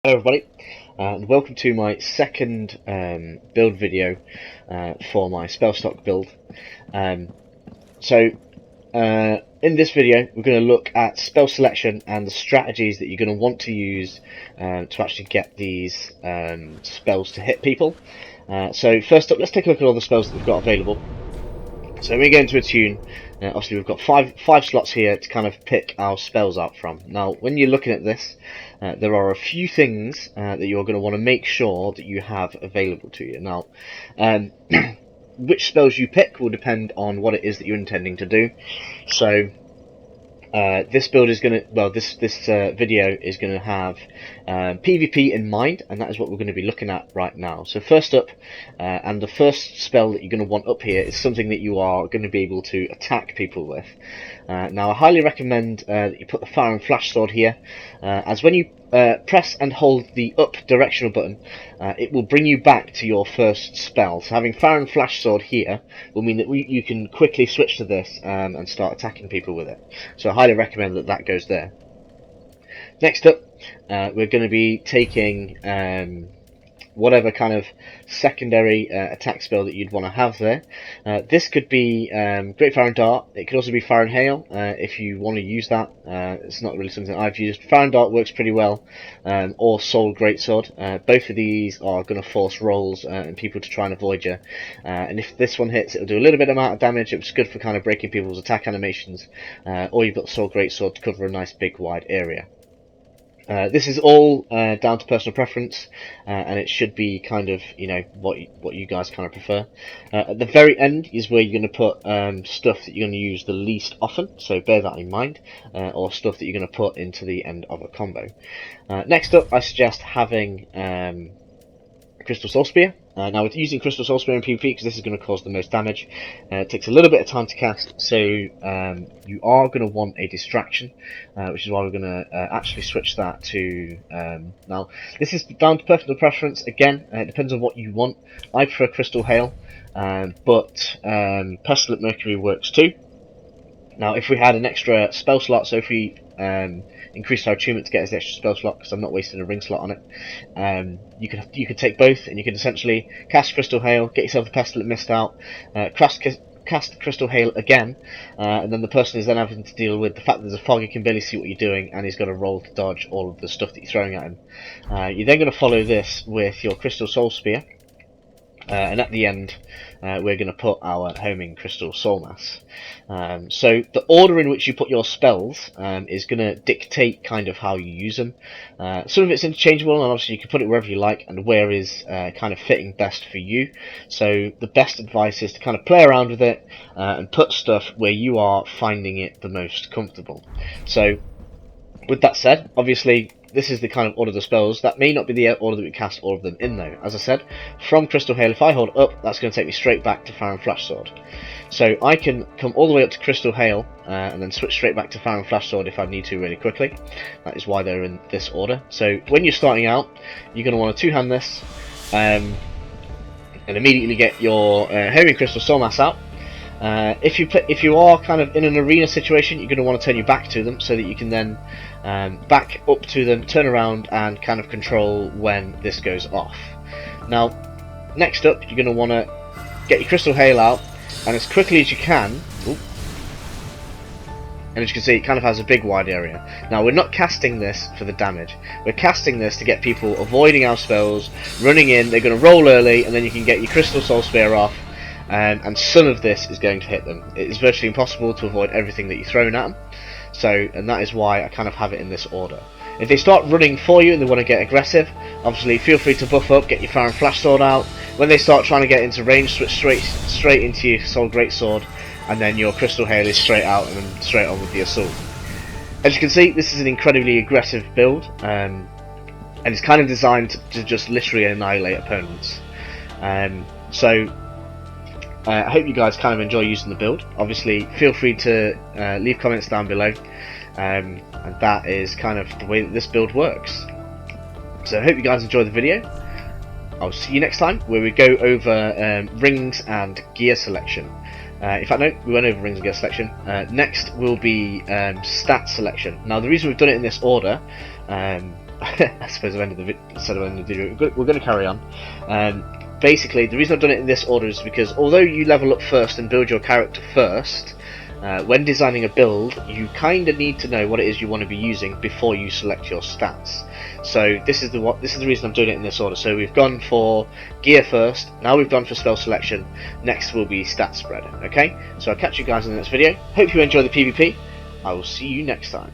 Hello everybody, and welcome to my second build video for my spell stock build. Um, in this video we're going to look at spell selection and the strategies that you're going to want to use to actually get these spells to hit people. So first up, let's take a look at all the spells that we've got available. So when we get into a tune, obviously we've got five slots here to kind of pick our spells out from. Now, when you're looking at this, there are a few things that you're going to want to make sure that you have available to you. Now, which spells you pick will depend on what it is that you're intending to do. So, this build is going to, well, this video is going to have PvP in mind, and that is what we're going to be looking at right now. So first up, and the first spell that you're going to want up here is something that you are going to be able to attack people with. Now I highly recommend that you put the Fire and Flash Sword here, as when you press and hold the up directional button, it will bring you back to your first spell. So having Fire and Flash Sword here will mean that you can quickly switch to this and start attacking people with it. So I highly recommend that that goes there. Next up, we're going to be taking whatever kind of secondary attack spell that you'd want to have there. This could be Great Fire and Dart. It could also be Fire and Hail if you want to use that. It's not really something I've used. Fire and Dart works pretty well, or Soul Greatsword. Both of these are going to force rolls and people to try and avoid you. And if this one hits, it'll do a little bit amount of damage. It's good for kind of breaking people's attack animations. Or you've got the Soul Greatsword to cover a nice big wide area. This is all down to personal preference, and it should be kind of, you know, what you guys kind of prefer. At the very end is where you're going to put stuff that you're going to use the least often, so bear that in mind, or stuff that you're going to put into the end of a combo. Next up, I suggest having Crystal Soul Spear. Now, with using Crystal Soul Spear in PvP, because this is going to cause the most damage, it takes a little bit of time to cast, so you are going to want a distraction, which is why we're going to actually switch that to... now, this is down to personal preference. Again, it depends on what you want. I prefer Crystal Hail, but Pestilent Mercury works too. Now, if we had an extra spell slot, so if we increased our attunement to get us the extra spell slot, because I'm not wasting a ring slot on it, you could take both, and you could essentially cast Crystal Hail, get yourself the Pestilent Mist out, cast Crystal Hail again, and then the person is then having to deal with the fact that there's a fog, he can barely see what you're doing, and he's got to roll to dodge all of the stuff that you're throwing at him. You're then going to follow this with your Crystal Soul Spear, and at the end, we're going to put our homing Crystal Soul Mass. So the order in which you put your spells is going to dictate kind of how you use them. Some of it's interchangeable, and obviously you can put it wherever you like, and where is kind of fitting best for you. So the best advice is to kind of play around with it and put stuff where you are finding it the most comfortable. So with that said, obviously this is the kind of order of the spells. That may not be the order that we cast all of them in though. As I said, from Crystal Hail, if I hold up, that's going to take me straight back to Fire and Flash Sword. So I can come all the way up to Crystal Hail and then switch straight back to Fire and Flash Sword if I need to really quickly. That is why they're in this order. So when you're starting out, you're going to want to two-hand this and immediately get your Homing Crystal Soul Mass out. If you are kind of in an arena situation, you're going to want to turn your back to them so that you can then back up to them, turn around, and kind of control when this goes off. Now, next up, you're going to want to get your Crystal Hail out, and as quickly as you can. And as you can see, it kind of has a big wide area. Now, we're not casting this for the damage. We're casting this to get people avoiding our spells, running in. They're going to roll early, and then you can get your Crystal Soul Spear off. And some of this is going to hit them. It is virtually impossible to avoid everything that you're throwing at them. So, and that is why I kind of have it in this order. If they start running for you and they want to get aggressive, obviously feel free to buff up, get your Fire and Flash Sword out. When they start trying to get into range, switch straight into your Soul Greatsword, and then your Crystal Hail is straight out and then straight on with the assault. As you can see, this is an incredibly aggressive build, and it's kind of designed to just literally annihilate opponents. I hope you guys kind of enjoy using the build. Obviously, feel free to leave comments down below, and that is kind of the way that this build works. So I hope you guys enjoy the video. I'll see you next time, where we go over rings and gear selection. In fact, no, we went over rings and gear selection. Next will be stat selection. Now, the reason we've done it in this order I suppose I've ended the video. We're going to carry on. Basically, the reason I've done it in this order is because although you level up first and build your character first, when designing a build, you kind of need to know what it is you want to be using before you select your stats. So this is the reason I'm doing it in this order. So we've gone for gear first, now we've gone for spell selection, next will be stat spread. Okay, so I'll catch you guys in the next video. Hope you enjoy the PvP. I will see you next time.